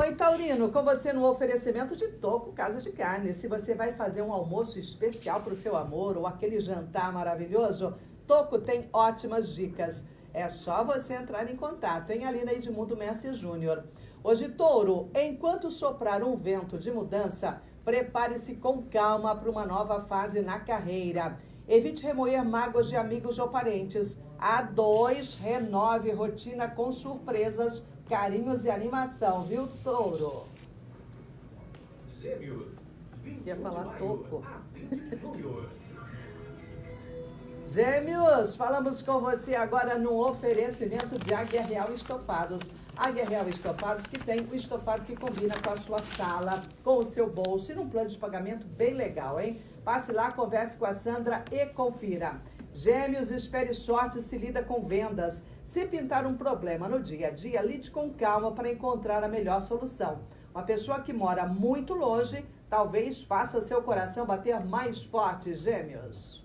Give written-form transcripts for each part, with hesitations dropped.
Oi, Taurino, com você no oferecimento de Toco Casa de Carne. Se você vai fazer um almoço especial para o seu amor ou aquele jantar maravilhoso, Toco tem ótimas dicas. É só você entrar em contato, hein? Ali na Edmundo Messi Júnior. Hoje, Touro, enquanto soprar um vento de mudança, prepare-se com calma para uma nova fase na carreira. Evite remoer mágoas de amigos ou parentes. A2, renove rotina com surpresas, carinhos e animação, viu, Touro? Gêmeos. Ia falar Toco. Júnior. Gêmeos, falamos com você agora no oferecimento de Águia Real Estofados. Águia Real Estofados, que tem o estofado que combina com a sua sala, com o seu bolso e num plano de pagamento bem legal, hein? Passe lá, converse com a Sandra e confira. Gêmeos, espere sorte, se lida com vendas. Se pintar um problema no dia a dia, lide com calma para encontrar a melhor solução. Uma pessoa que mora muito longe, talvez faça seu coração bater mais forte, Gêmeos.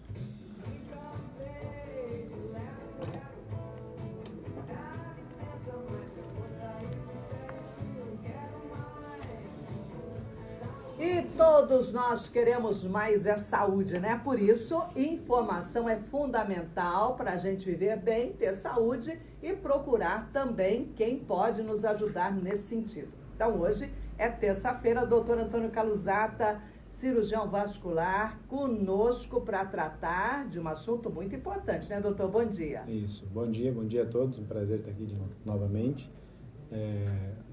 E todos nós queremos mais saúde, né? Por isso, informação é fundamental para a gente viver bem, ter saúde e procurar também quem pode nos ajudar nesse sentido. Então, hoje é terça-feira, o doutor Antônio Caluzata, cirurgião vascular, conosco para tratar de um assunto muito importante, né, doutor? Bom dia. Isso, bom dia a todos, um prazer estar aqui novamente.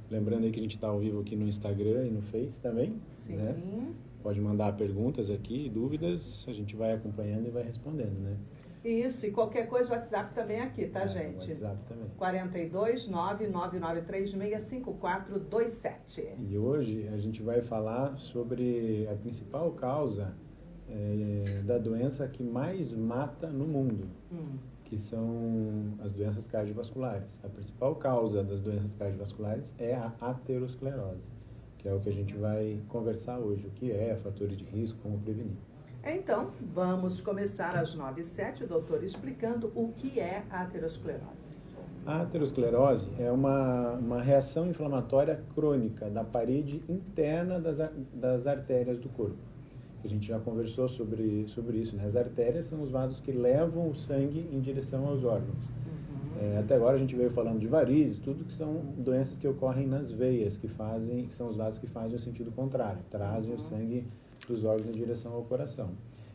Lembrando aí que a gente está ao vivo aqui no Instagram e no Face também. Sim. Né? Pode mandar perguntas aqui, dúvidas, a gente vai acompanhando e vai respondendo, né? Isso, e qualquer coisa, o WhatsApp também é aqui, tá, gente? O WhatsApp também. 42 999366427. E hoje a gente vai falar sobre a principal causa da doença que mais mata no mundo. Que são as doenças cardiovasculares. A principal causa das doenças cardiovasculares é a aterosclerose, que é o que a gente vai conversar hoje, o que é, fatores de risco, como prevenir. Então, vamos começar às 9h07, doutor, explicando o que é a aterosclerose. A aterosclerose é uma reação inflamatória crônica da parede interna das artérias do corpo. A gente já conversou sobre isso, né? As artérias são os vasos que levam o sangue em direção aos órgãos. Até agora a gente veio falando de varizes, tudo que são doenças que ocorrem nas veias, que são os vasos que fazem o sentido contrário, trazem o sangue dos órgãos em direção ao coração.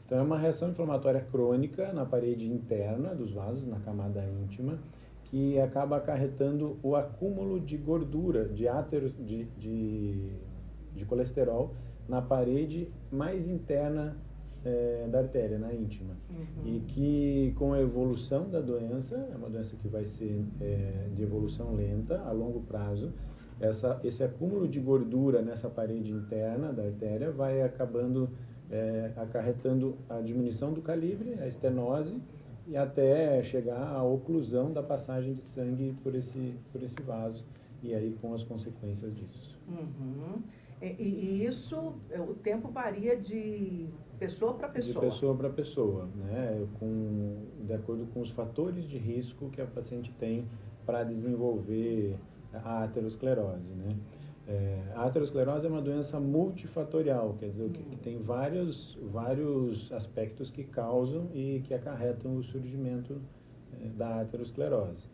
Então é uma reação inflamatória crônica na parede interna dos vasos, na camada íntima, que acaba acarretando o acúmulo de gordura, de colesterol, na parede mais interna da artéria, na íntima. E que com a evolução da doença, é uma doença que vai ser de evolução lenta, a longo prazo, esse acúmulo de gordura nessa parede interna da artéria vai acabando acarretando a diminuição do calibre, a estenose, e até chegar à oclusão da passagem de sangue por esse vaso, e aí com as consequências disso. E isso, o tempo varia de pessoa para pessoa? De pessoa para pessoa, né? De acordo com os fatores de risco que a paciente tem para desenvolver a aterosclerose, né? A aterosclerose é uma doença multifatorial, quer dizer, que tem vários aspectos que causam e que acarretam o surgimento da aterosclerose.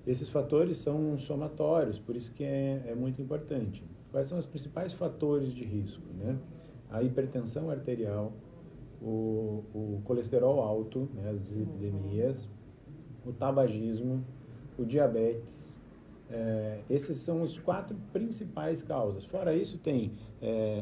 Esses fatores são somatórios, por isso que é muito importante. Quais são os principais fatores de risco, né? A hipertensão arterial, o colesterol alto, né, as dislipidemias, o tabagismo, o diabetes. Esses são os 4 principais causas. Fora isso tem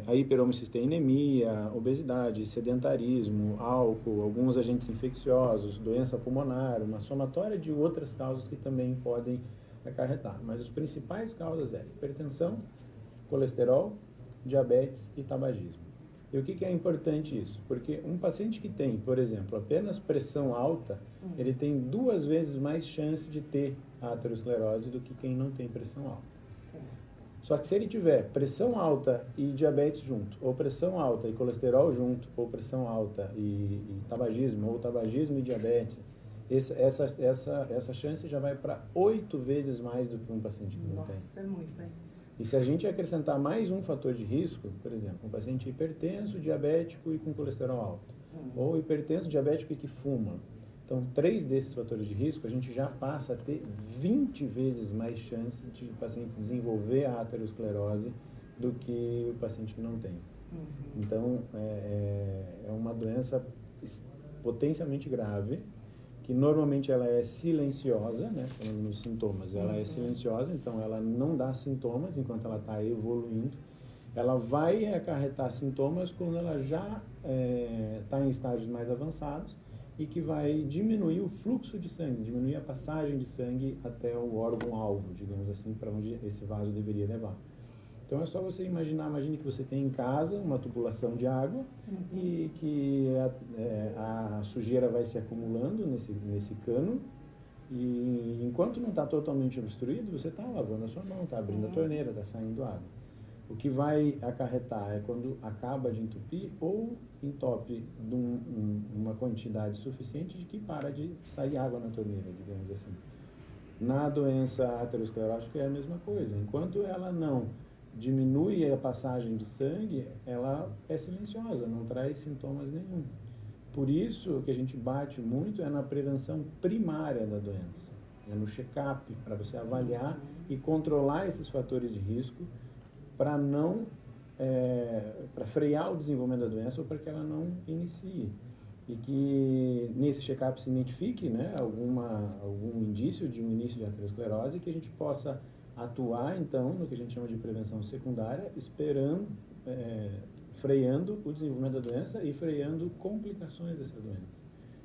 a hiperhomocisteinemia, obesidade, sedentarismo, álcool, alguns agentes infecciosos, doença pulmonar, uma somatória de outras causas que também podem acarretar. Mas as principais causas é hipertensão, colesterol, diabetes e tabagismo. E o que é importante isso? Porque um paciente que tem, por exemplo, apenas pressão alta, ele tem 2 vezes mais chance de ter a aterosclerose do que quem não tem pressão alta. Certo. Só que se ele tiver pressão alta e diabetes junto, ou pressão alta e colesterol junto, ou pressão alta e tabagismo, ou tabagismo e diabetes, essa chance já vai para 8 vezes mais do que um paciente que não tem. Nossa, é muito, hein? E se a gente acrescentar mais um fator de risco, por exemplo, um paciente hipertenso, diabético e com colesterol alto, ou hipertenso, diabético e que fuma. Então, 3 desses fatores de risco, a gente já passa a ter 20 vezes mais chance de o paciente desenvolver a aterosclerose do que o paciente que não tem. Então, é uma doença potencialmente grave, que normalmente ela é silenciosa, né, falando nos sintomas, ela é silenciosa, então ela não dá sintomas enquanto ela está evoluindo. Ela vai acarretar sintomas quando ela já está em estágios mais avançados e que vai diminuir o fluxo de sangue, diminuir a passagem de sangue até o órgão-alvo, digamos assim, para onde esse vaso deveria levar. Então é só você imagine que você tem em casa uma tubulação de água e que a sujeira vai se acumulando nesse cano e enquanto não está totalmente obstruído, você está lavando a sua mão, está abrindo a torneira, está saindo água. O que vai acarretar é quando acaba de entupir ou entope uma quantidade suficiente de que para de sair água na torneira, digamos assim. Na doença aterosclerótica é a mesma coisa. Enquanto ela não diminui a passagem de sangue, ela é silenciosa, não traz sintomas nenhum. Por isso que a gente bate muito na prevenção primária da doença, no check-up, para você avaliar e controlar esses fatores de risco para não para frear o desenvolvimento da doença ou para que ela não inicie. E que nesse check-up se identifique, né, algum indício de um início de aterosclerose e que a gente possa atuar, então, no que a gente chama de prevenção secundária, freando o desenvolvimento da doença e freando complicações dessa doença.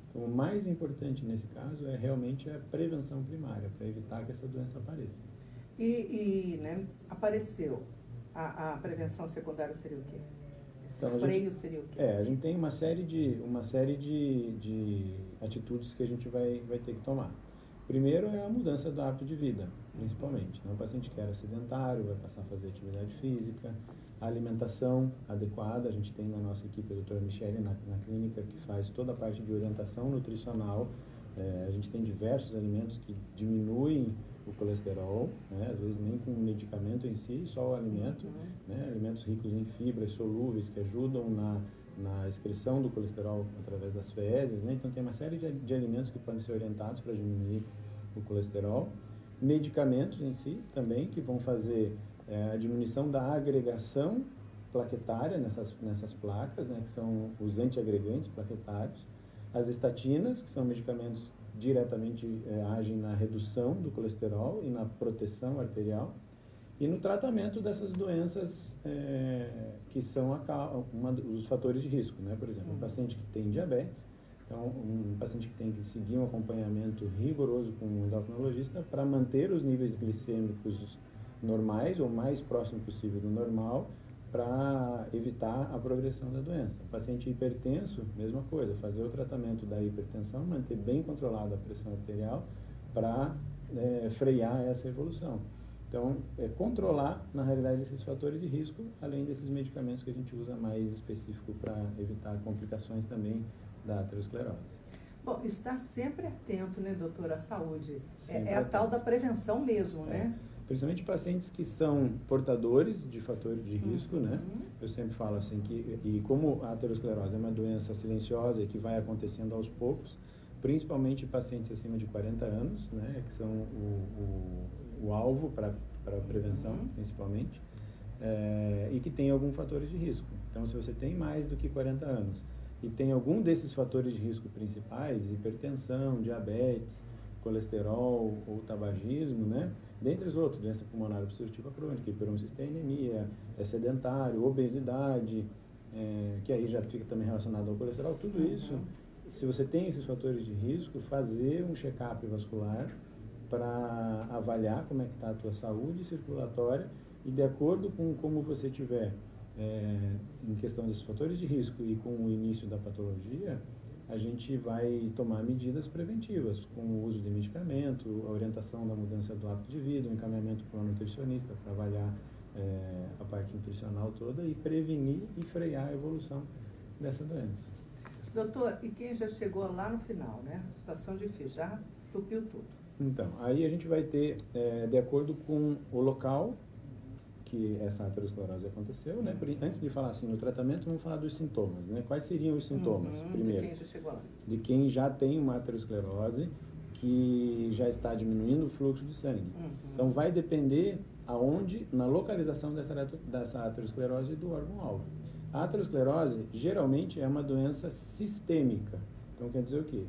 Então, o mais importante nesse caso é realmente a prevenção primária, para evitar que essa doença apareça. Né, apareceu. A prevenção secundária seria o quê? Esse então, freio seria o quê? A gente tem uma série de atitudes que a gente vai ter que tomar. Primeiro é a mudança do hábito de vida, principalmente. Então, o paciente que era sedentário vai passar a fazer atividade física, a alimentação adequada. A gente tem na nossa equipe a doutora Michele na clínica que faz toda a parte de orientação nutricional. A gente tem diversos alimentos que diminuem o colesterol, né? Às vezes nem com o medicamento em si, só o alimento, né? Alimentos ricos em fibras solúveis que ajudam na excreção do colesterol através das fezes, né? Então tem uma série de alimentos que podem ser orientados para diminuir o colesterol. Medicamentos em si também, que vão fazer a diminuição da agregação plaquetária nessas placas, né? Que são os antiagregantes plaquetários. As estatinas, que são medicamentos diretamente agem na redução do colesterol e na proteção arterial. E no tratamento dessas doenças que são os fatores de risco, né? Por exemplo, um paciente que tem diabetes, então um paciente que tem que seguir um acompanhamento rigoroso com um endocrinologista para manter os níveis glicêmicos normais ou mais próximo possível do normal para evitar a progressão da doença. O paciente hipertenso, mesma coisa, fazer o tratamento da hipertensão, manter bem controlada a pressão arterial para frear essa evolução. Então, controlar, na realidade, esses fatores de risco, além desses medicamentos que a gente usa mais específico para evitar complicações também da aterosclerose. Bom, estar sempre atento, né, doutora, à saúde. Sempre a tal da prevenção mesmo, né? Principalmente pacientes que são portadores de fatores de risco, né? Eu sempre falo assim e como a aterosclerose é uma doença silenciosa e que vai acontecendo aos poucos, principalmente pacientes acima de 40 anos, né, que são o alvo para a prevenção, principalmente, e que tem alguns fatores de risco. Então, se você tem mais do que 40 anos e tem algum desses fatores de risco principais, hipertensão, diabetes, colesterol ou tabagismo, né? Dentre os outros, doença pulmonar obstrutiva crônica, hiperhemocisteinemia, sedentário, obesidade, que aí já fica também relacionado ao colesterol, tudo isso, se você tem esses fatores de risco, fazer um check-up vascular para avaliar como é que está a tua saúde circulatória e de acordo com como você tiver em questão desses fatores de risco e com o início da patologia, a gente vai tomar medidas preventivas, com o uso de medicamento, a orientação da mudança do hábito de vida, o encaminhamento para um nutricionista para avaliar a parte nutricional toda e prevenir e frear a evolução dessa doença. Doutor, e quem já chegou lá no final, né? Situação difícil, já tupiu tudo. Então, aí a gente vai ter, de acordo com o local que essa aterosclerose aconteceu, né? Antes de falar assim no tratamento, vamos falar dos sintomas, né? Quais seriam os sintomas? Primeiro, de quem já chegou lá. De quem já tem uma aterosclerose, que já está diminuindo o fluxo de sangue. Então, vai depender aonde, na localização dessa aterosclerose do órgão-alvo. A aterosclerose, geralmente, é uma doença sistêmica. Então, quer dizer o quê?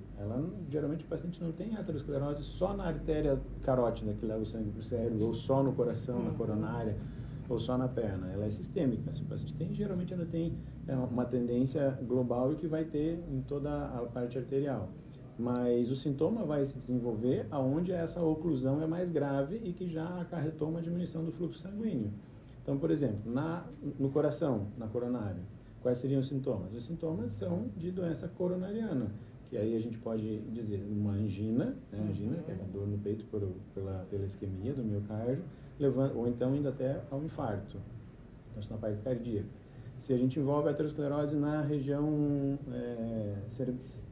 Geralmente, o paciente não tem aterosclerose só na artéria carótida, que leva o sangue para o cérebro, ou só no coração, na coronária, ou só na perna. Ela é sistêmica. Se o paciente tem, geralmente ela tem uma tendência global e que vai ter em toda a parte arterial. Mas o sintoma vai se desenvolver aonde essa oclusão é mais grave e que já acarretou uma diminuição do fluxo sanguíneo. Então, por exemplo, no coração, na coronária, quais seriam os sintomas? Os sintomas são de doença coronariana, que aí a gente pode dizer uma angina, né? Angina, que é a dor no peito pela isquemia do miocárdio, ou então indo até ao infarto, então, na parte cardíaca. Se a gente envolve a aterosclerose na região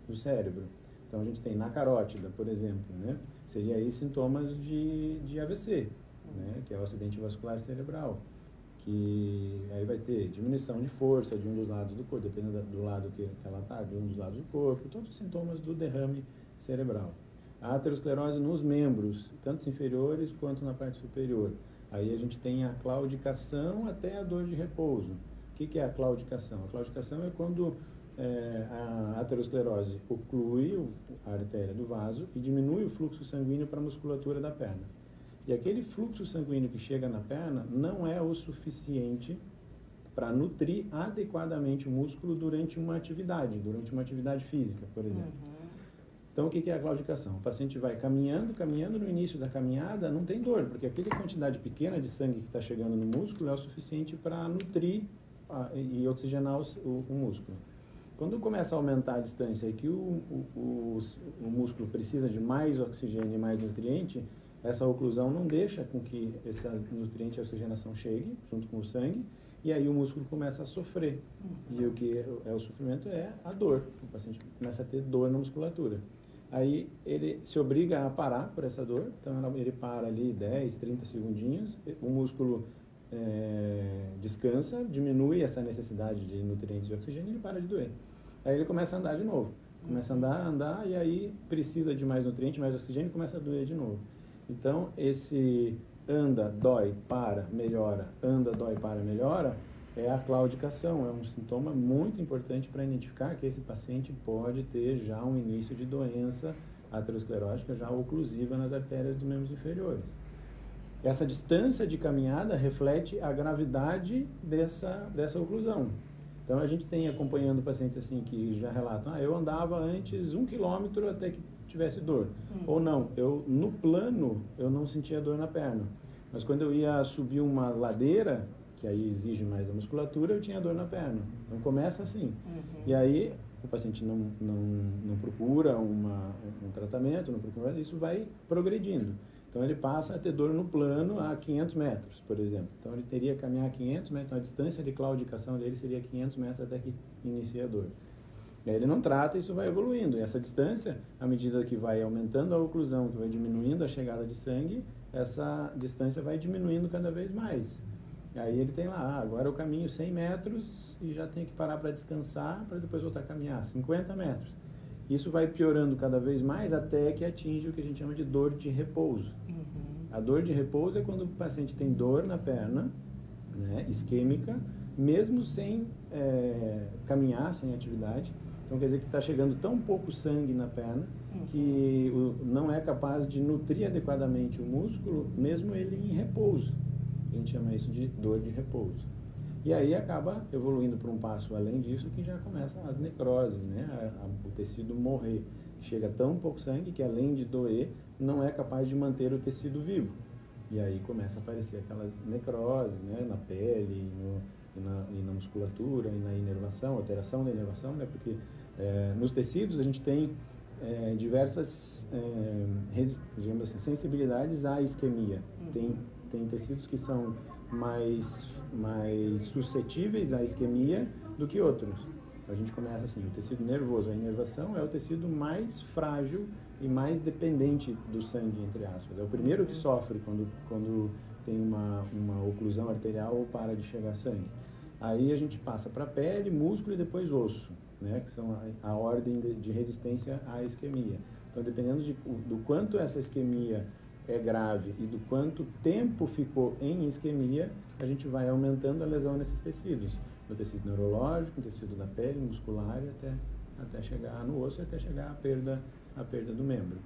do cérebro, então a gente tem na carótida, por exemplo, né? Seria aí sintomas de AVC, né? Que é o acidente vascular cerebral, que aí vai ter diminuição de força de um dos lados do corpo, dependendo do lado que ela está, de um dos lados do corpo, todos os sintomas do derrame cerebral. A aterosclerose nos membros, tanto inferiores quanto na parte superior. Aí a gente tem a claudicação até a dor de repouso. O que é a claudicação? A claudicação é quando a aterosclerose oclui a artéria do vaso e diminui o fluxo sanguíneo para a musculatura da perna. E aquele fluxo sanguíneo que chega na perna não é o suficiente para nutrir adequadamente o músculo durante uma atividade física, por exemplo. Então, o que é a claudicação? O paciente vai caminhando no início da caminhada, não tem dor, porque aquela quantidade pequena de sangue que está chegando no músculo é o suficiente para nutrir e oxigenar o músculo. Quando começa a aumentar a distância e que o músculo precisa de mais oxigênio e mais nutriente, essa oclusão não deixa com que esse nutriente e oxigenação chegue junto com o sangue, e aí o músculo começa a sofrer. E o que é o sofrimento é a dor. O paciente começa a ter dor na musculatura. Aí ele se obriga a parar por essa dor, então ele para ali 10, 30 segundinhos, o músculo descansa, diminui essa necessidade de nutrientes e oxigênio e ele para de doer. Aí ele começa a andar de novo. Começa a andar e aí precisa de mais nutriente, mais oxigênio e começa a doer de novo. Então, esse anda, dói, para, melhora, anda, dói, para, melhora, é a claudicação. É um sintoma muito importante para identificar que esse paciente pode ter já um início de doença aterosclerótica já oclusiva nas artérias dos membros inferiores. Essa distância de caminhada reflete a gravidade dessa oclusão. Então, a gente tem acompanhando pacientes assim que já relatam, eu andava antes 1 quilômetro até que tivesse dor. Ou não, no plano eu não sentia dor na perna. Mas quando eu ia subir uma ladeira, que aí exige mais da musculatura, eu tinha dor na perna. Então começa assim. E aí o paciente não procura um tratamento, não procura, isso vai progredindo. Então ele passa a ter dor no plano a 500 metros, por exemplo. Então ele teria que caminhar 500 metros, a distância de claudicação dele seria 500 metros até que inicie a dor. E aí ele não trata, isso vai evoluindo. E essa distância, à medida que vai aumentando a oclusão, que vai diminuindo a chegada de sangue, essa distância vai diminuindo cada vez mais. E aí ele tem lá, agora eu caminho 100 metros e já tenho que parar para descansar, para depois voltar a caminhar 50 metros. Isso vai piorando cada vez mais até que atinge o que a gente chama de dor de repouso. A dor de repouso é quando o paciente tem dor na perna, né, isquêmica, mesmo sem caminhar, sem atividade. Então quer dizer que está chegando tão pouco sangue na perna que não é capaz de nutrir adequadamente o músculo, mesmo ele em repouso. A gente chama isso de dor de repouso. E aí acaba evoluindo para um passo além disso, que já começam as necroses, né? O tecido morrer. Chega tão pouco sangue que, além de doer, não é capaz de manter o tecido vivo. E aí começa a aparecer aquelas necroses, né? Na pele, e na musculatura, e na inervação, alteração da inervação, né? Porque nos tecidos a gente tem diversas, digamos assim, sensibilidades à isquemia. Tem tecidos que são mais suscetíveis à isquemia do que outros. A gente começa assim, o tecido nervoso, a inervação é o tecido mais frágil e mais dependente do sangue, entre aspas. É o primeiro que sofre quando tem uma oclusão arterial ou para de chegar sangue. Aí a gente passa para pele, músculo e depois osso, né, que são a ordem de resistência à isquemia. Então, dependendo do quanto essa isquemia é grave e do quanto tempo ficou em isquemia, a gente vai aumentando a lesão nesses tecidos, no tecido neurológico, no tecido da pele, muscular, e até chegar no osso, e até chegar à perda do membro.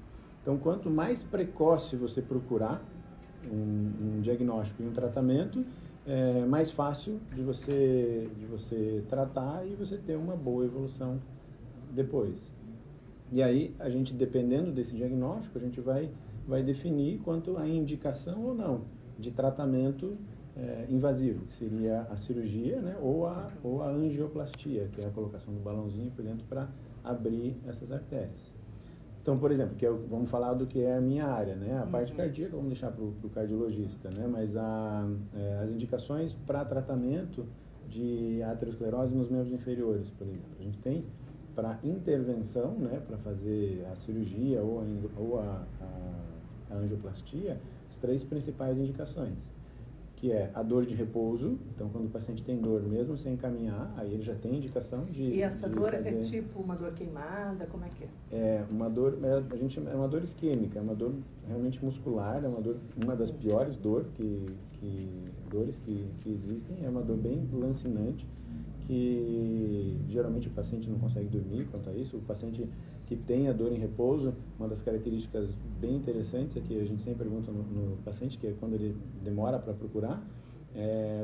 Então, quanto mais precoce você procurar um diagnóstico e um tratamento, é mais fácil de você tratar e você ter uma boa evolução depois. E aí, a gente, dependendo desse diagnóstico, a gente vai definir quanto à indicação ou não de tratamento invasivo, que seria a cirurgia, né, ou a angioplastia, que é a colocação do balãozinho por dentro para abrir essas artérias. Então, por exemplo, vamos falar do que é a minha área, né? A parte cardíaca vamos deixar para o cardiologista, né? Mas as indicações para tratamento de aterosclerose nos membros inferiores, por exemplo. A gente tem para intervenção, né? Para fazer a cirurgia ou a angioplastia, as 3 principais indicações, que é a dor de repouso. Então, quando o paciente tem dor, mesmo sem caminhar, aí ele já tem indicação de... E essa dor é tipo uma dor queimada? Como é que é? É uma dor, é uma dor isquêmica, é uma dor realmente muscular, uma das piores dores que existem, é uma dor bem lancinante, que geralmente o paciente não consegue dormir quanto a isso. O paciente que tem a dor em repouso, uma das características bem interessantes é que a gente sempre pergunta no paciente, que é quando ele demora para procurar,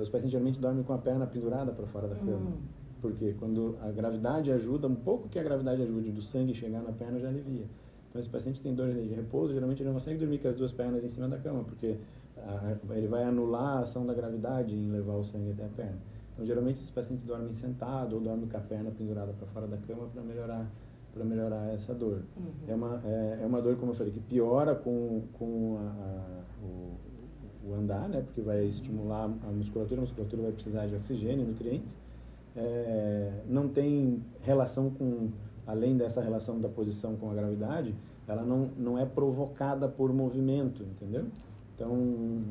os pacientes geralmente dormem com a perna pendurada para fora da cama. Porque quando a gravidade ajuda, um pouco que a gravidade ajude do sangue chegar na perna já alivia. Então, esse paciente que tem dor de repouso, geralmente ele não consegue dormir com as 2 pernas em cima da cama, porque ele vai anular a ação da gravidade em levar o sangue até a perna. Então, geralmente, esses pacientes dormem sentado ou dormem com a perna pendurada para fora da cama para melhorar essa dor. É uma dor, como eu falei, que piora com o andar, né, porque vai estimular a musculatura vai precisar de oxigênio e nutrientes. Não tem relação além dessa relação da posição com a gravidade, ela não é provocada por movimento, entendeu? Então,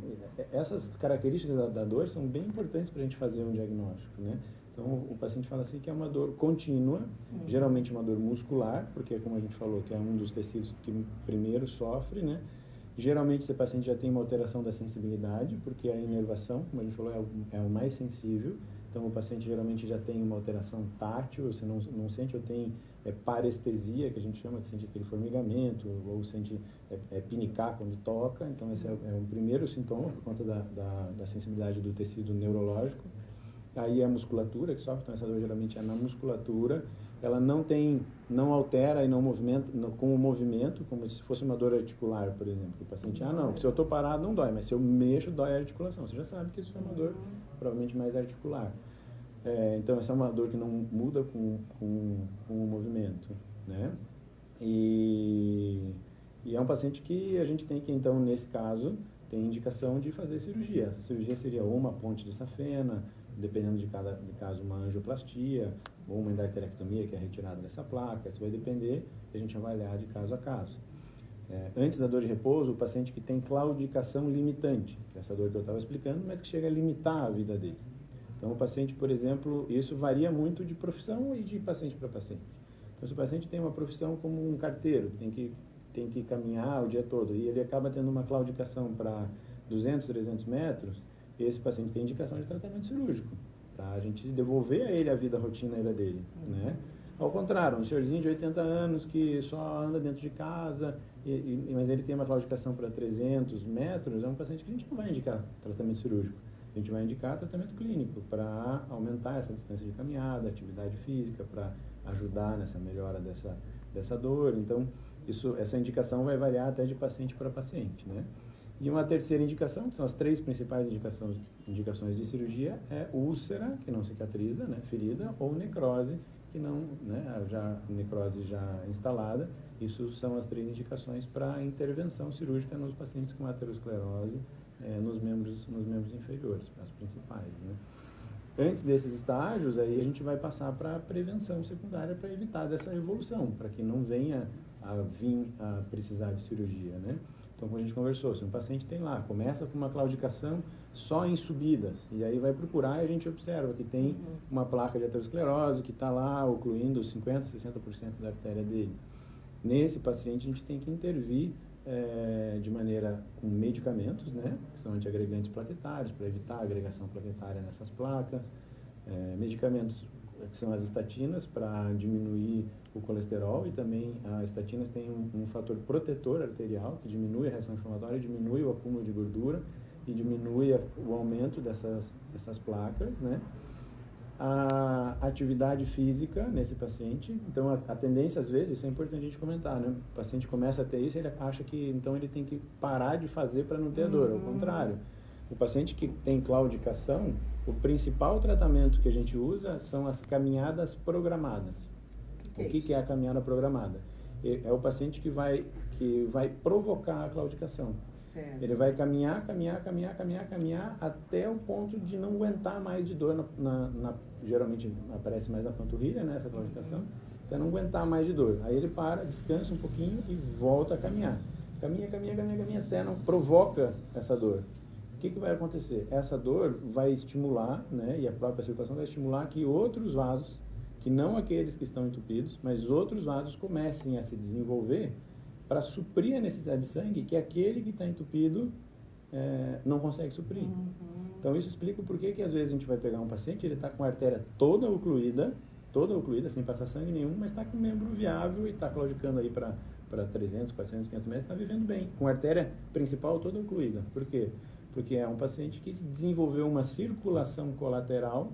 essas características da dor são bem importantes para a gente fazer um diagnóstico, né? Então, o paciente fala assim que é uma dor contínua, geralmente uma dor muscular, porque, como a gente falou, que é um dos tecidos que primeiro sofre, né? Geralmente, esse paciente já tem uma alteração da sensibilidade, porque a inervação, como a gente falou, é o mais sensível. Então, o paciente geralmente já tem uma alteração tátil, você não sente, ou tem parestesia, que a gente chama, que sente aquele formigamento, ou sente pinicar quando toca. Então, esse é o primeiro sintoma, por conta da sensibilidade do tecido neurológico. Aí a musculatura que sofre, então essa dor geralmente é na musculatura. Ela não altera e não movimenta com o movimento, como se fosse uma dor articular, por exemplo. O paciente, não, se eu estou parado não dói, mas se eu mexo dói a articulação. Você já sabe que isso é uma dor provavelmente mais articular. Então, essa é uma dor que não muda com o movimento, né? E é um paciente que a gente tem que, então, nesse caso, tem indicação de fazer cirurgia. Essa cirurgia seria ou uma ponte de safena, dependendo de cada caso, uma angioplastia, ou uma endarterectomia, que é a retirada dessa placa. Isso vai depender, a gente vai avaliar de caso a caso. Antes da dor de repouso, o paciente que tem claudicação limitante, que é essa dor que eu estava explicando, mas que chega a limitar a vida dele. Então, o paciente, por exemplo, isso varia muito de profissão e de paciente para paciente. Então, se o paciente tem uma profissão como um carteiro, tem que caminhar o dia todo, e ele acaba tendo uma claudicação para 200, 300 metros, esse paciente tem indicação de tratamento cirúrgico, para a gente devolver a ele a vida rotineira dele, né? Ao contrário, um senhorzinho de 80 anos que só anda dentro de casa, mas ele tem uma claudicação para 300 metros, é um paciente que a gente não vai indicar tratamento cirúrgico. A gente vai indicar tratamento clínico para aumentar essa distância de caminhada, atividade física, para ajudar nessa melhora dessa dor. Então, essa indicação vai variar até de paciente para paciente, né? E uma terceira indicação, que são as 3 principais indicações de cirurgia, é úlcera, que não cicatriza, né, ferida, ou necrose, que não, né, necrose já instalada. Isso são as 3 indicações para intervenção cirúrgica nos pacientes com aterosclerose, nos membros inferiores, as principais, né? Antes desses estágios, aí a gente vai passar para a prevenção secundária para evitar dessa evolução, para que não venha a precisar de cirurgia, né? Então, como a gente conversou, se um paciente tem lá, começa com uma claudicação só em subidas, e aí vai procurar e a gente observa que tem uma placa de aterosclerose que está lá ocluindo 50%, 60% da artéria dele. Nesse paciente, a gente tem que intervir de maneira com medicamentos, né, que são antiagregantes plaquetários, para evitar a agregação plaquetária nessas placas, medicamentos que são as estatinas, para diminuir o colesterol, e também as estatinas têm um fator protetor arterial, que diminui a reação inflamatória, diminui o acúmulo de gordura e diminui o aumento dessas placas, né? A atividade física nesse paciente, então a tendência às vezes, isso é importante a gente comentar, né? O paciente começa a ter isso, ele acha que então ele tem que parar de fazer para não ter dor, ao contrário. O paciente que tem claudicação, o principal tratamento que a gente usa são as caminhadas programadas. O que é a caminhada programada? É o paciente que vai provocar a claudicação. Certo. Ele vai caminhar até o ponto de não aguentar mais de dor, geralmente aparece mais na panturrilha, né, essa claudicação, até não aguentar mais de dor. Aí ele para, descansa um pouquinho e volta a caminhar. Caminha, até não provoca essa dor. O que vai acontecer? Essa dor vai estimular, né, e a própria circulação vai estimular que outros vasos, que não aqueles que estão entupidos, mas outros vasos comecem a se desenvolver para suprir a necessidade de sangue que aquele que está entupido não consegue suprir. Então isso explica o porquê que às vezes a gente vai pegar um paciente, ele está com a artéria toda ocluída, sem passar sangue nenhum, mas está com o membro viável e está claudicando aí para 300, 400, 500 metros, está vivendo bem, com a artéria principal toda ocluída. Por quê? Porque é um paciente que desenvolveu uma circulação colateral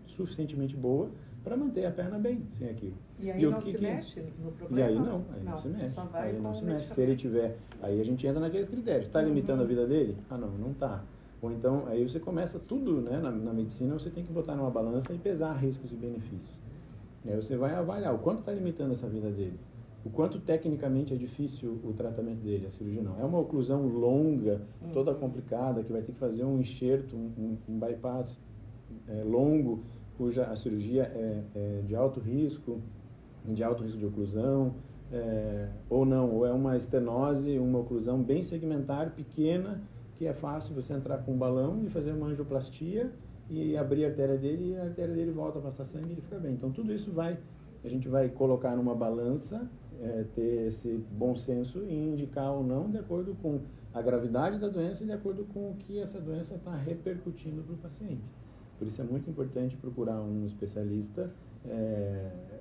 suficientemente boa para manter a perna bem, sem aquilo. E aí não se mexe no problema? E aí não se mexe. Só vai aí não se com mexe. Se ele tiver, aí a gente entra naqueles critérios. Está limitando a vida dele? Ah, não está. Ou então, aí você começa tudo, né, na medicina, você tem que botar numa balança e pesar riscos e benefícios. E aí você vai avaliar o quanto está limitando essa vida dele. O quanto tecnicamente é difícil o tratamento dele, a cirurgia não. É uma oclusão longa, toda complicada, que vai ter que fazer um enxerto, um bypass longo, cuja a cirurgia é de alto risco de oclusão, ou não, ou é uma estenose, uma oclusão bem segmentar, pequena, que é fácil você entrar com um balão e fazer uma angioplastia e abrir a artéria dele, e a artéria dele volta a passar sangue e ele fica bem. Então tudo isso a gente vai colocar numa balança, ter esse bom senso e indicar ou não de acordo com a gravidade da doença e de acordo com o que essa doença está repercutindo para o paciente. Por isso é muito importante procurar um especialista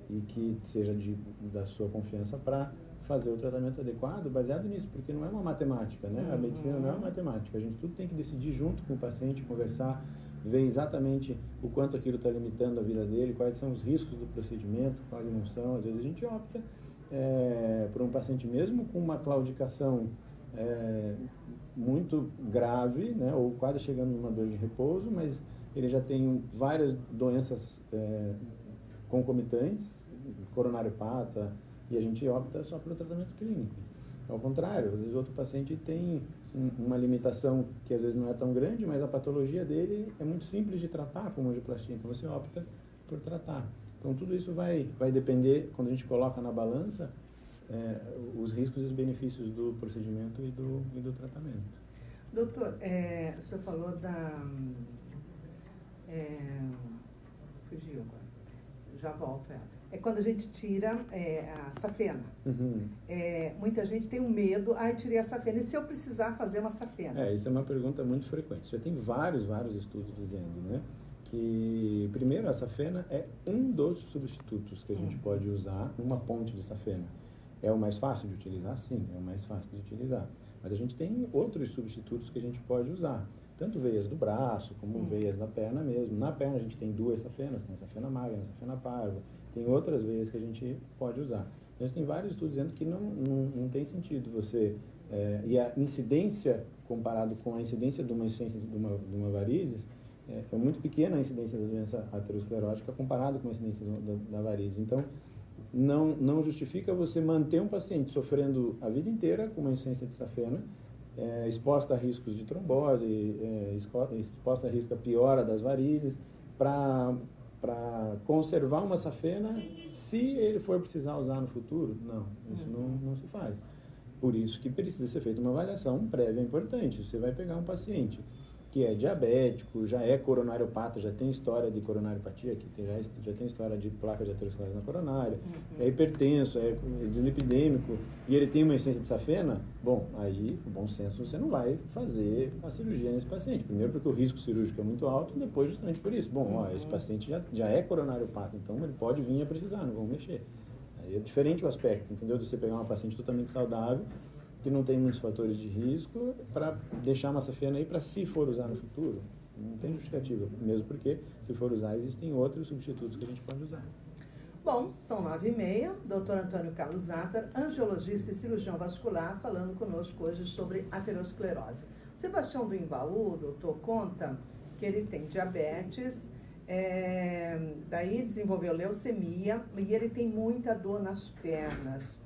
e que seja da sua confiança para fazer o tratamento adequado baseado nisso, porque não é uma matemática, né? A medicina não é uma matemática. A gente tudo tem que decidir junto com o paciente, conversar, ver exatamente o quanto aquilo está limitando a vida dele, quais são os riscos do procedimento, quais não são. Às vezes a gente opta por um paciente mesmo com uma claudicação muito grave, né? Ou quase chegando numa dor de repouso, mas ele já tem várias doenças concomitantes, coronariopata, e a gente opta só pelo tratamento clínico. Ao contrário, às vezes outro paciente tem uma limitação que às vezes não é tão grande, mas a patologia dele é muito simples de tratar com angioplastia, então você opta por tratar. Então tudo isso vai depender, quando a gente coloca na balança, os riscos e os benefícios do procedimento e do tratamento. Doutor, o senhor falou fugiu agora, já volto ela. É quando a gente tira a safena. Muita gente tem um medo, tirei a safena. E se eu precisar fazer uma safena? Isso é uma pergunta muito frequente. Já tem vários estudos dizendo, né, que, primeiro, a safena é um dos substitutos que a gente pode usar numa ponte de safena. É o mais fácil de utilizar? Sim, é o mais fácil de utilizar. Mas a gente tem outros substitutos que a gente pode usar. Tanto veias do braço, como veias da perna mesmo. Na perna a gente tem duas safenas, tem a safena magra, a safena parva. Tem outras veias que a gente pode usar. Então, tem vários estudos dizendo que não tem sentido você... e a incidência, comparado com a incidência de uma insuficiência de uma varizes, é muito pequena a incidência da doença aterosclerótica comparado com a incidência da varizes. Então, não justifica você manter um paciente sofrendo a vida inteira com uma insuficiência de safena, exposta a riscos de trombose, exposta a risco a piora das varizes, para conservar uma safena, se ele for precisar usar no futuro. Não, isso não se faz. Por isso que precisa ser feita uma avaliação prévia importante. Você vai pegar um paciente que é diabético, já é coronariopata, já tem história de coronariopatia, já tem história de placa de aterosclerose na coronária, é hipertenso, é dislipidêmico, e ele tem uma essência de safena, bom, aí, com bom senso, você não vai fazer a cirurgia nesse paciente. Primeiro porque o risco cirúrgico é muito alto, e depois justamente por isso. Bom, ó, esse paciente já é coronariopata, então ele pode vir a precisar, não vamos mexer. Aí é diferente o aspecto, entendeu? De você pegar uma paciente totalmente saudável, que não tem muitos fatores de risco, para deixar uma safena aí para se for usar no futuro. Não tem justificativa, mesmo porque, se for usar, existem outros substitutos que a gente pode usar. Bom, são 9h30, doutor Antônio Carlos Zatter, angiologista e cirurgião vascular, falando conosco hoje sobre aterosclerose. Sebastião do Embaú, doutor, conta que ele tem diabetes, daí desenvolveu leucemia e ele tem muita dor nas pernas.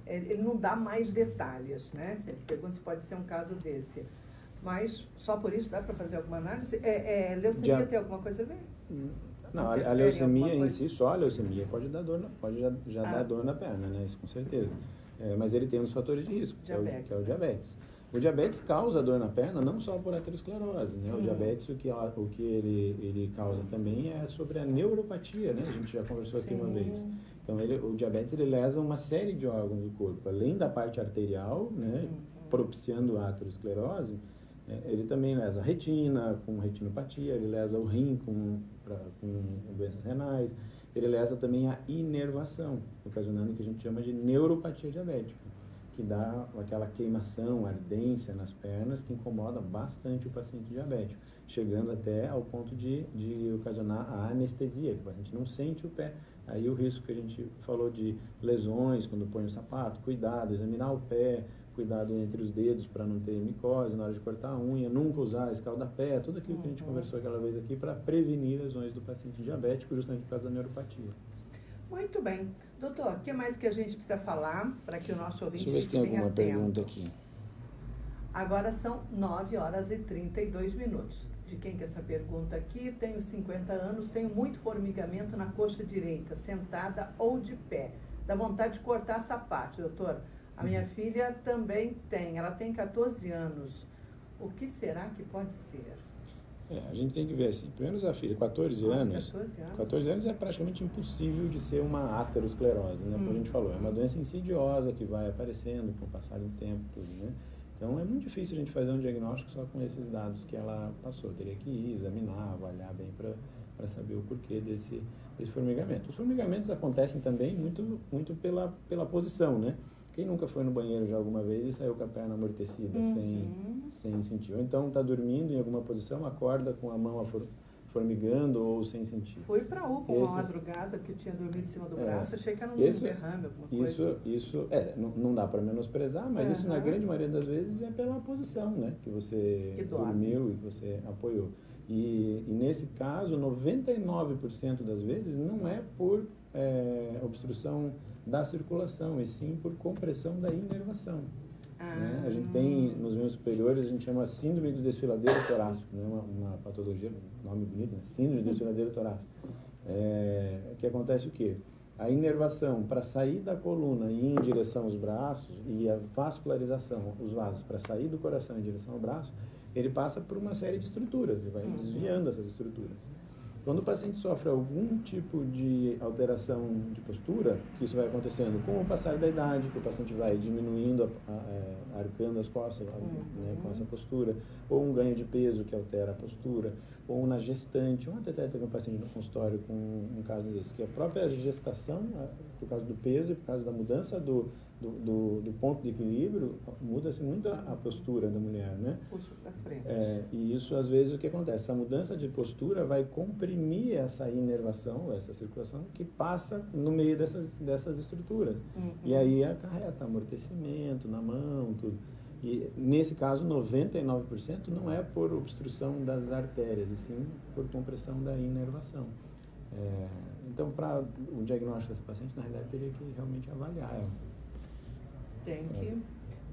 Ele não dá mais detalhes, né? Você pergunta se pode ser um caso desse. Mas só por isso dá para fazer alguma análise? Leucemia tem alguma coisa a ver? Não, a leucemia em si, só a leucemia pode dar dor, pode já dar dor na perna, né? Isso com certeza. Mas ele tem uns fatores de risco, diabetes, que é o diabetes. O diabetes causa dor na perna não só por aterosclerose, né? O diabetes, o que ele causa também é sobre a neuropatia, né? A gente já conversou aqui uma vez. Então, o diabetes, ele lesa uma série de órgãos do corpo. Além da parte arterial, né? Propiciando a aterosclerose, ele também lesa a retina, com retinopatia, ele lesa o rim com doenças renais, ele lesa também a inervação, ocasionando o que a gente chama de neuropatia diabética, que dá aquela queimação, ardência nas pernas, que incomoda bastante o paciente diabético, chegando até ao ponto de ocasionar a anestesia, que o paciente não sente o pé. Aí o risco que a gente falou de lesões quando põe o sapato, cuidado, examinar o pé, cuidado entre os dedos para não ter micose na hora de cortar a unha, nunca usar escaldapé, tudo aquilo que a gente conversou aquela vez aqui para prevenir lesões do paciente diabético, justamente por causa da neuropatia. Muito bem. Doutor, o que mais que a gente precisa falar para que o nosso ouvinte fique bem atento? Deixa eu ver se tem alguma pergunta aqui. Agora são 9h32. De quem que é essa pergunta aqui? Tenho 50 anos, tenho muito formigamento na coxa direita, sentada ou de pé. Dá vontade de cortar sapato, doutor. A minha filha também tem, ela tem 14 anos. O que será que pode ser? A gente tem que ver assim, pelo menos a filha, 14 anos é praticamente impossível de ser uma aterosclerose, né? Como a gente falou, é uma doença insidiosa que vai aparecendo com o passar do tempo, tudo, né? Então, é muito difícil a gente fazer um diagnóstico só com esses dados que ela passou. Teria que ir, examinar, avaliar bem para saber o porquê desse formigamento. Os formigamentos acontecem também muito pela posição, né? Quem nunca foi no banheiro já alguma vez e saiu com a perna amortecida, sem sentir? Ou então está dormindo em alguma posição, acorda com a mão formigando ou sem sentir. Fui para a UPA uma madrugada que eu tinha dormido em cima do braço, achei que era um derrame, alguma coisa. Isso não dá para menosprezar, mas isso na grande maioria das vezes é pela posição, né? Que você dormiu e que você apoiou. E nesse caso, 99% das vezes não é por obstrução da circulação, e sim por compressão da inervação. Né? A gente tem, nos membros superiores, a gente chama síndrome do desfiladeiro torácico, né? uma patologia, nome bonito, né? Síndrome do desfiladeiro torácico. Que acontece o quê? A inervação para sair da coluna e ir em direção aos braços, e a vascularização, os vasos, para sair do coração em direção ao braço, ele passa por uma série de estruturas e vai desviando essas estruturas. Quando o paciente sofre algum tipo de alteração de postura, que isso vai acontecendo com o passar da idade, que o paciente vai diminuindo, arcando as costas, né, com essa postura, ou um ganho de peso que altera a postura, ou na gestante. Ontem até teve um paciente no consultório com um caso desse, que a própria gestação, por causa do peso e por causa da mudança do ponto de equilíbrio, muda-se muito a postura da mulher, né? Puxa para frente. E isso, às vezes, o que acontece? Essa mudança de postura vai comprimir essa inervação, essa circulação, que passa no meio dessas estruturas. E aí acarreta amortecimento na mão, tudo. E, nesse caso, 99% não é por obstrução das artérias, e sim por compressão da inervação. Então, para o diagnóstico dessa paciente, na realidade, teria que realmente avaliar ela.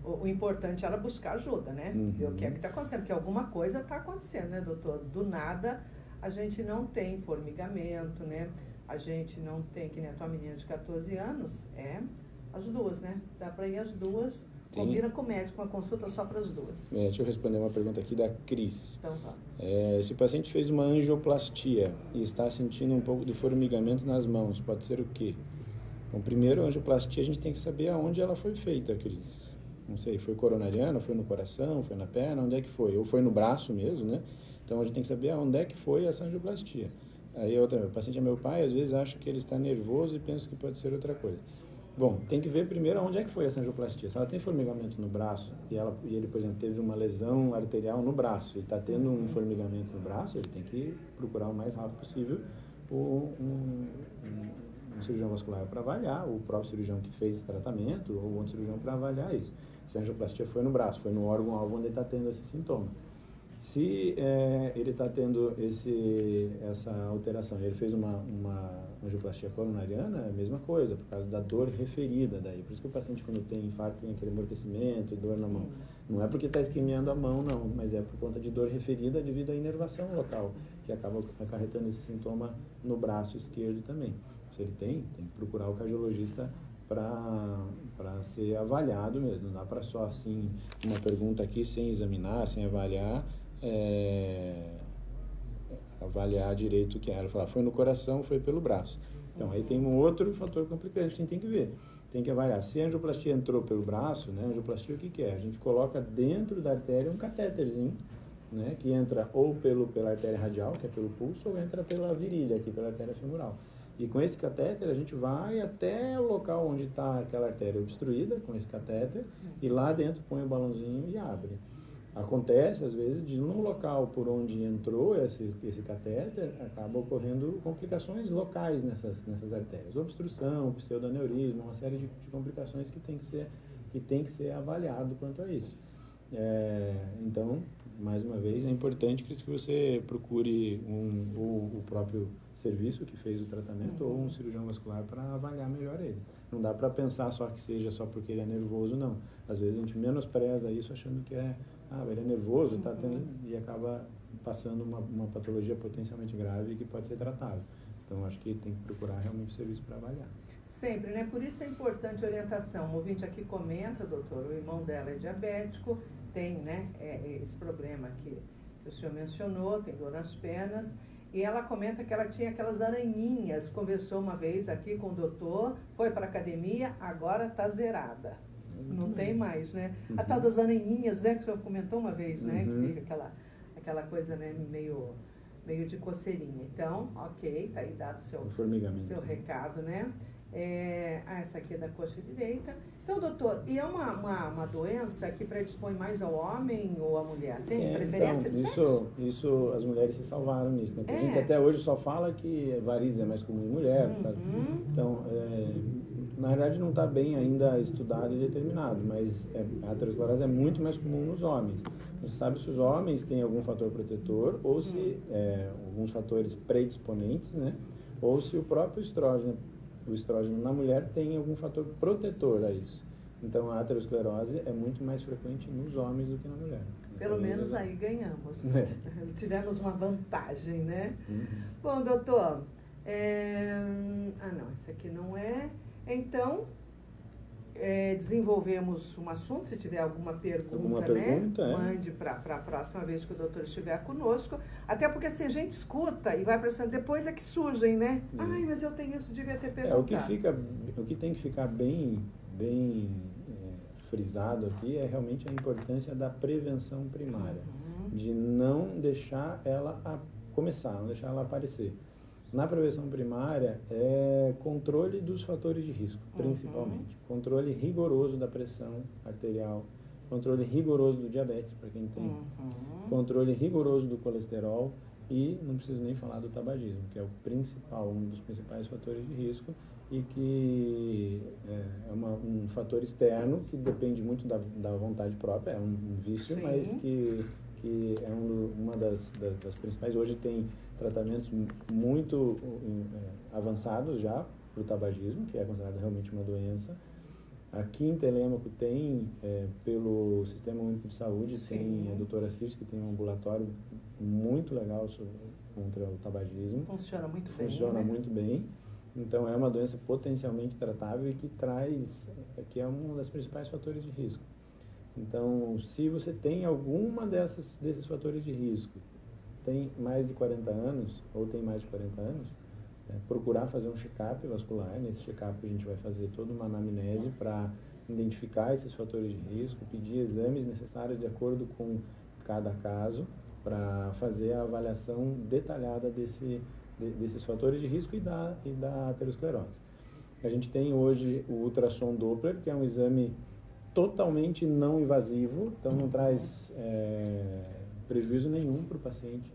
O importante era buscar ajuda, né? Ver o que é que está acontecendo, porque alguma coisa está acontecendo, né, doutor? Do nada, a gente não tem formigamento, né? A gente não tem, que nem a tua menina de 14 anos, as duas, né? Dá para ir as duas Combina com o médico, uma consulta só para as duas. Deixa eu responder uma pergunta aqui da Cris. Então vamos. Se o paciente fez uma angioplastia e está sentindo um pouco de formigamento nas mãos, pode ser o quê? Bom, primeiro, a angioplastia a gente tem que saber aonde ela foi feita, Cris. Não sei, foi coronariana, foi no coração, foi na perna, onde é que foi? Ou foi no braço mesmo, né? Então, a gente tem que saber onde é que foi essa angioplastia. Aí, o paciente é meu pai, às vezes acho que ele está nervoso e penso que pode ser outra coisa. Bom, tem que ver primeiro onde é que foi essa angioplastia. Se ela tem formigamento no braço e ele, por exemplo, teve uma lesão arterial no braço e está tendo um formigamento no braço, ele tem que procurar o mais rápido possível um cirurgião vascular para avaliar, o próprio cirurgião que fez esse tratamento ou outro cirurgião para avaliar isso. Se a angioplastia foi no braço, foi no órgão-alvo onde ele está tendo esse sintoma. Se ele está tendo essa alteração, ele fez uma angioplastia coronariana, é a mesma coisa, por causa da dor referida daí. Por isso que o paciente, quando tem infarto, tem aquele amortecimento e dor na mão. Não é porque está isquemiando a mão, não, mas é por conta de dor referida devido à inervação local, que acaba acarretando esse sintoma no braço esquerdo também. Se ele tem que procurar o cardiologista para ser avaliado mesmo. Não dá para só assim, uma pergunta aqui, sem examinar, sem avaliar, avaliar direito o que é. Ela fala, foi no coração, foi pelo braço. Então, aí tem um outro fator complicante que a gente tem que ver. Tem que avaliar. Se a angioplastia entrou pelo braço, né? A angioplastia, o que é? A gente coloca dentro da artéria um catéterzinho, né? Que entra ou pela artéria radial, que é pelo pulso, ou entra pela virilha, aqui pela artéria femoral. E com esse catéter a gente vai até o local onde está aquela artéria obstruída, com esse catéter, e lá dentro põe o balãozinho e abre. Acontece, às vezes, de no local por onde entrou esse catéter, acaba ocorrendo complicações locais nessas artérias. Obstrução, pseudoaneurisma, uma série de complicações que tem que ser avaliado quanto a isso. Então, mais uma vez, é importante que você procure o próprio serviço que fez o tratamento ou um cirurgião vascular para avaliar melhor ele. Não dá para pensar só que seja só porque ele é nervoso, não. Às vezes a gente menospreza isso achando que ele é nervoso, tá tendo, e acaba passando uma patologia potencialmente grave que pode ser tratável. Então, acho que tem que procurar realmente o serviço para avaliar. Sempre, né? Por isso é importante a orientação. O ouvinte aqui comenta, doutor, o irmão dela é diabético, tem, né, esse problema que o senhor mencionou, tem dor nas pernas, e ela comenta que ela tinha aquelas aranhinhas, conversou uma vez aqui com o doutor, foi para a academia, agora está zerada. Não tem mais, né? A tal das aranhinhas, né, que o senhor comentou uma vez, né, que fica aquela coisa, né, meio de coceirinha. Então, ok, tá aí dado o seu recado, né? Essa aqui é da coxa direita. Então, doutor, e é uma doença que predispõe mais ao homem ou à mulher? Tem preferência de sexo? Isso, as mulheres se salvaram nisso, né? A gente até hoje só fala que varizes é mais comum em mulher. Então, na verdade não está bem ainda estudado e determinado, mas a aterosclerose é muito mais comum nos homens. Não se sabe se os homens têm algum fator protetor ou se alguns fatores predisponentes, né? Ou se o próprio estrógeno na mulher tem algum fator protetor a isso. Então, a aterosclerose é muito mais frequente nos homens do que na mulher. Pelo menos aí ganhamos. Tivemos uma vantagem, né? Bom, doutor, não, esse aqui não é. Então, desenvolvemos um assunto, se tiver alguma pergunta, né? Mande para a próxima vez que o doutor estiver conosco. Até porque assim, a gente escuta e vai pensando, depois é que surgem, né? Ai, mas eu tenho isso, devia ter perguntado. O que tem que ficar bem frisado aqui é realmente a importância da prevenção primária. De não deixar ela começar, não deixar ela aparecer. Na prevenção primária, é controle dos fatores de risco, principalmente. Controle rigoroso da pressão arterial, controle rigoroso do diabetes, para quem tem, controle rigoroso do colesterol e não preciso nem falar do tabagismo, que é um dos principais fatores de risco e que é um fator externo que depende muito da vontade própria, é um vício, mas que é uma das principais. Hoje tem tratamentos muito avançados já para o tabagismo, que é considerado realmente uma doença. Aqui em Telêmaco tem, pelo Sistema Único de Saúde, tem a doutora Circe, que tem um ambulatório muito legal contra o tabagismo. Funciona muito bem. Funciona muito bem. Então, é uma doença potencialmente tratável e que é um dos principais fatores de risco. Então, se você tem alguma desses fatores de risco, tem mais de 40 anos, ou tem mais de 40 anos, procurar fazer um check-up vascular. Nesse check-up a gente vai fazer toda uma anamnese para identificar esses fatores de risco, pedir exames necessários de acordo com cada caso, para fazer a avaliação detalhada desses fatores de risco e da aterosclerose. A gente tem hoje o ultrassom Doppler, que é um exame totalmente não invasivo, então não traz prejuízo nenhum para o paciente,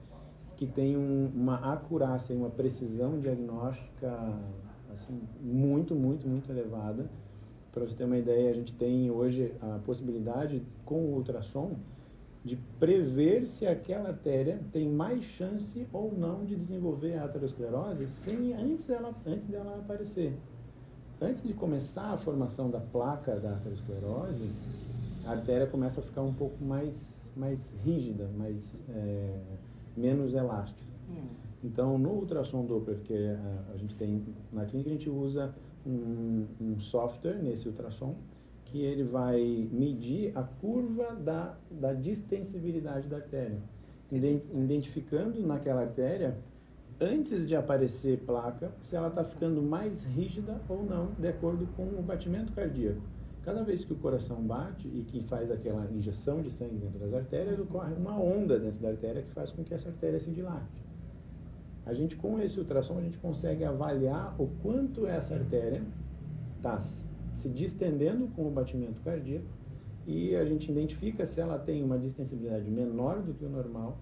que tem uma acurácia e uma precisão diagnóstica assim, muito elevada. Para você ter uma ideia, a gente tem hoje a possibilidade, com o ultrassom, de prever se aquela artéria tem mais chance ou não de desenvolver a aterosclerose antes dela aparecer. Antes de começar a formação da placa da aterosclerose, a artéria começa a ficar um pouco mais rígida, menos elástica. Então, no ultrassom Doppler, que a gente tem na clínica, a gente usa um software nesse ultrassom, que ele vai medir a curva da distensibilidade da artéria, identificando naquela artéria, antes de aparecer placa, se ela está ficando mais rígida ou não, de acordo com o batimento cardíaco. Cada vez que o coração bate e que faz aquela injeção de sangue dentro das artérias, ocorre uma onda dentro da artéria que faz com que essa artéria se dilate. A gente, com esse ultrassom, a gente consegue avaliar o quanto essa artéria está se distendendo com o batimento cardíaco, e a gente identifica se ela tem uma distensibilidade menor do que o normal.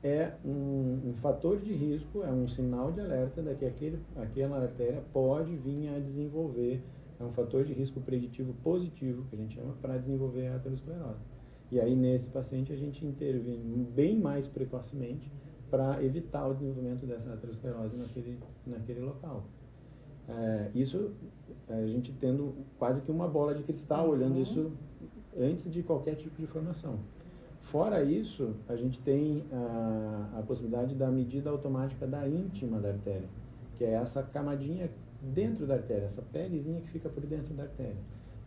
É um fator de risco, é um sinal de alerta de que aquela artéria pode vir a desenvolver, é um fator de risco preditivo positivo, que a gente chama, para desenvolver a aterosclerose. E aí, nesse paciente, a gente intervém bem mais precocemente para evitar o desenvolvimento dessa aterosclerose naquele local. Isso, a gente tendo quase que uma bola de cristal, olhando isso antes de qualquer tipo de formação. Fora isso, a gente tem a possibilidade da medida automática da íntima da artéria, que é essa camadinha dentro da artéria, essa pelezinha que fica por dentro da artéria.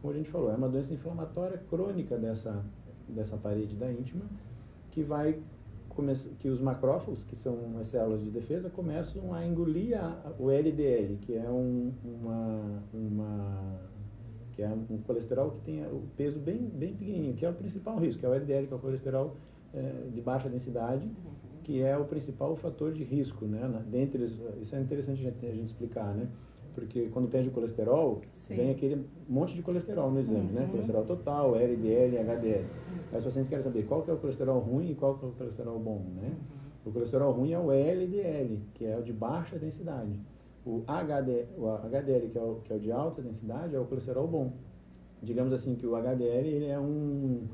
Como a gente falou, é uma doença inflamatória crônica dessa parede da íntima, que os macrófagos, que são as células de defesa, começam a engolir o LDL, que é um colesterol que tem o peso bem pequenininho, que é o principal risco, que é o LDL, que é o colesterol de baixa densidade, que é o principal fator de risco, né? Isso é interessante a gente explicar, né? Porque quando pede o colesterol, vem aquele monte de colesterol no exame, né? Colesterol total, LDL, HDL. Aí os pacientes querem saber qual que é o colesterol ruim e qual que é o colesterol bom, né? O colesterol ruim é o LDL, que é o de baixa densidade. O HDL, que é o de alta densidade, é o colesterol bom. Digamos assim que o HDL ele é um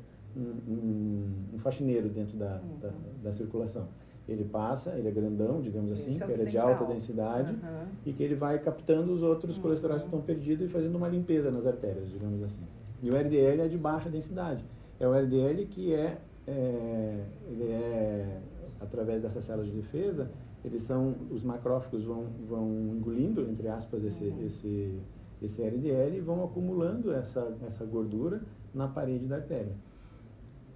faxineiro dentro da circulação. Ele passa, ele é grandão, digamos assim, que ele é de alta densidade, e que ele vai captando os outros colesteróis que estão perdidos e fazendo uma limpeza nas artérias, digamos assim. E o LDL é de baixa densidade. É o LDL que ele é, através dessas células de defesa, os macrófagos vão engolindo, entre aspas, esse LDL, e vão acumulando essa gordura na parede da artéria.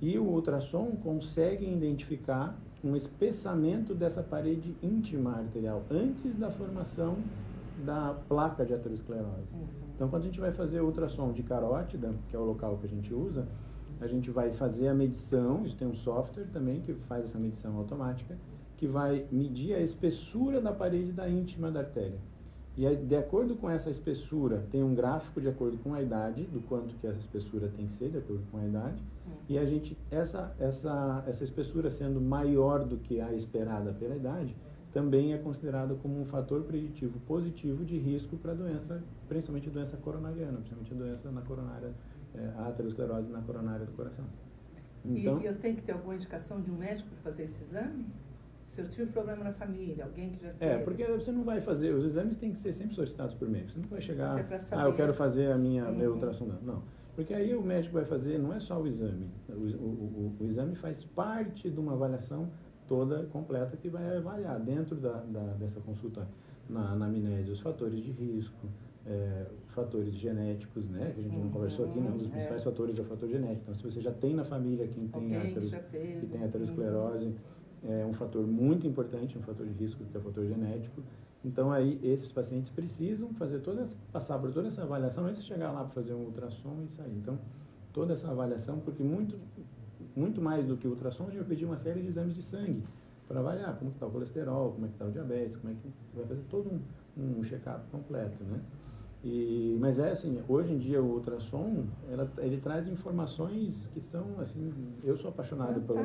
E o ultrassom consegue identificar um espessamento dessa parede íntima arterial antes da formação da placa de aterosclerose. Então, quando a gente vai fazer o ultrassom de carótida, que é o local que a gente usa, a gente vai fazer a medição, isso tem um software também que faz essa medição automática, que vai medir a espessura da parede da íntima da artéria. E aí, de acordo com essa espessura, tem um gráfico de acordo com a idade, do quanto que essa espessura tem que ser, de acordo com a idade. E a gente, essa espessura sendo maior do que a esperada pela idade, também é considerada como um fator preditivo positivo de risco para a doença, principalmente a doença coronariana, principalmente a doença na coronária, a aterosclerose na coronária do coração. Então, e eu tenho que ter alguma indicação de um médico para fazer esse exame? Se eu tive problema na família, alguém que já teve... porque você não vai fazer, os exames têm que ser sempre solicitados por médico. Você não vai chegar, eu quero fazer meu ultrassom. Não, porque aí o médico vai fazer, não é só o exame. O exame faz parte de uma avaliação toda completa que vai avaliar dentro dessa consulta na anamnese os fatores de risco, fatores genéticos, né, que a gente não conversou aqui, né, um dos principais fatores é o fator genético. Então, se você já tem na família quem tem que tem aterosclerose, é um fator muito importante, um fator de risco que é o fator genético. Então, aí, esses pacientes precisam passar por toda essa avaliação antes de chegar lá para fazer um ultrassom e sair. Então, toda essa avaliação, porque muito mais do que o ultrassom, a gente vai pedir uma série de exames de sangue para avaliar como está o colesterol, como é que está o diabetes, como é que vai fazer todo um check-up completo, né? Mas assim, hoje em dia o ultrassom, ele traz informações que são, assim, eu sou apaixonado pelo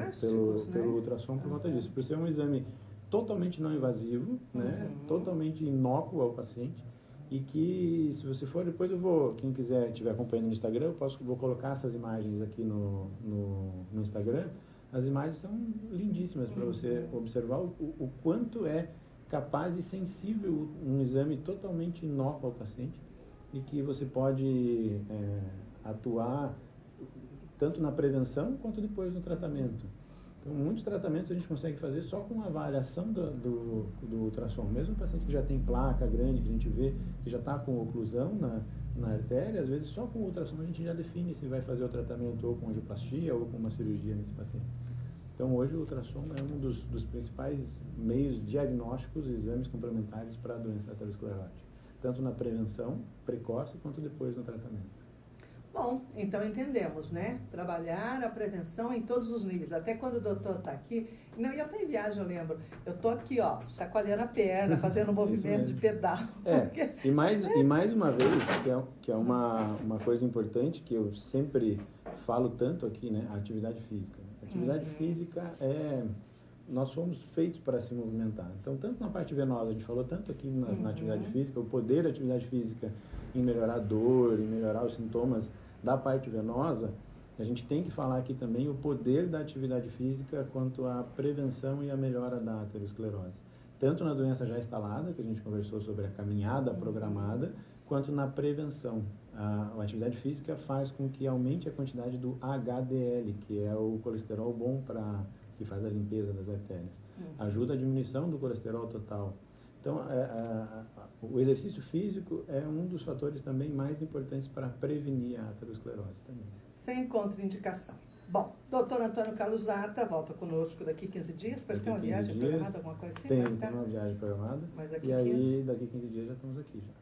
ultrassom por conta disso, por ser um exame totalmente não invasivo, né? Totalmente inócuo ao paciente, e que, se você for, depois quem quiser estiver acompanhando no Instagram, vou colocar essas imagens aqui no Instagram. As imagens são lindíssimas para você observar o quanto é capaz e sensível um exame totalmente inócuo ao paciente, e que você pode atuar tanto na prevenção quanto depois no tratamento. Então, muitos tratamentos a gente consegue fazer só com a avaliação do ultrassom. Mesmo o paciente que já tem placa grande, que a gente vê que já está com oclusão na artéria, às vezes só com o ultrassom a gente já define se vai fazer o tratamento ou com angioplastia ou com uma cirurgia nesse paciente. Então, hoje o ultrassom é um dos principais meios diagnósticos e exames complementares para a doença aterosclerótica, tanto na prevenção precoce quanto depois no tratamento. Bom, então entendemos, né? Trabalhar a prevenção em todos os níveis. Até quando o doutor está aqui, não, e até em viagem eu lembro, eu estou aqui, ó, chacoalhando a perna, fazendo um movimento de pedal. E mais uma vez, que é uma coisa importante que eu sempre falo tanto aqui, né? A atividade física. A atividade física nós somos feitos para se movimentar. Então, tanto na parte venosa, a gente falou tanto aqui na atividade física, o poder da atividade física em melhorar a dor, em melhorar os sintomas da parte venosa, a gente tem que falar aqui também o poder da atividade física quanto à prevenção e à melhora da aterosclerose. Tanto na doença já instalada, que a gente conversou sobre a caminhada programada, quanto na prevenção. A atividade física faz com que aumente a quantidade do HDL, que é o colesterol bom que faz a limpeza das artérias. Ajuda a diminuição do colesterol total. Então, o exercício físico é um dos fatores também mais importantes para prevenir a aterosclerose também. Sem contraindicação. Bom, doutor Antônio Carlos Zata volta conosco daqui 15 dias. Parece que tem uma viagem programada, alguma coisa assim? Tem uma viagem programada. Mas daqui daqui 15 dias já estamos aqui já.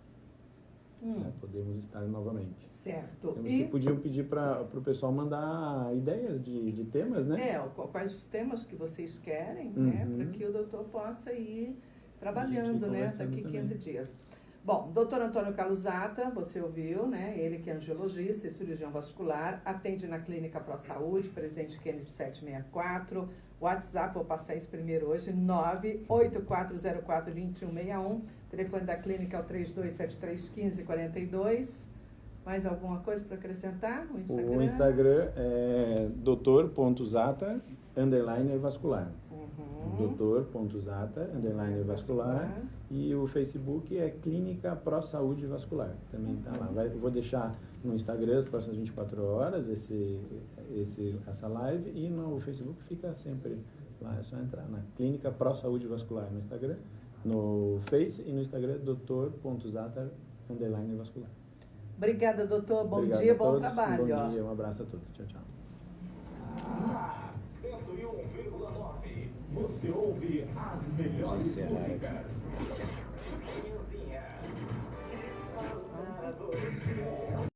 Podemos estar novamente. Certo. Podiam pedir para o pessoal mandar ideias de temas, né? Quais os temas que vocês querem, né? Para que o doutor possa ir trabalhando, né? Daqui 15 dias. Bom, doutor Antônio Carlos Zata, você ouviu, né? Ele que é angiologista e cirurgião vascular, atende na Clínica Pro Saúde, Presidente Kennedy 764, WhatsApp, vou passar isso primeiro hoje, 984042161, telefone da clínica é o 32731542. Mais alguma coisa para acrescentar? O Instagram é doutor.zata_vascular. doutor.zata_vascular. E o Facebook é Clínica Pro Saúde Vascular. Também está lá. Vou deixar no Instagram as próximas 24 horas essa live, e no Facebook fica sempre lá. É só entrar na Clínica Pro Saúde Vascular no Instagram, no Face, e no Instagram doutor.zata_vascular. Obrigada, doutor. Bom Obrigado dia, a todos. bom trabalho. Bom dia, um abraço a todos. Tchau, tchau. 101,9. Você ouve as melhores músicas. Manhãzinha. Para você.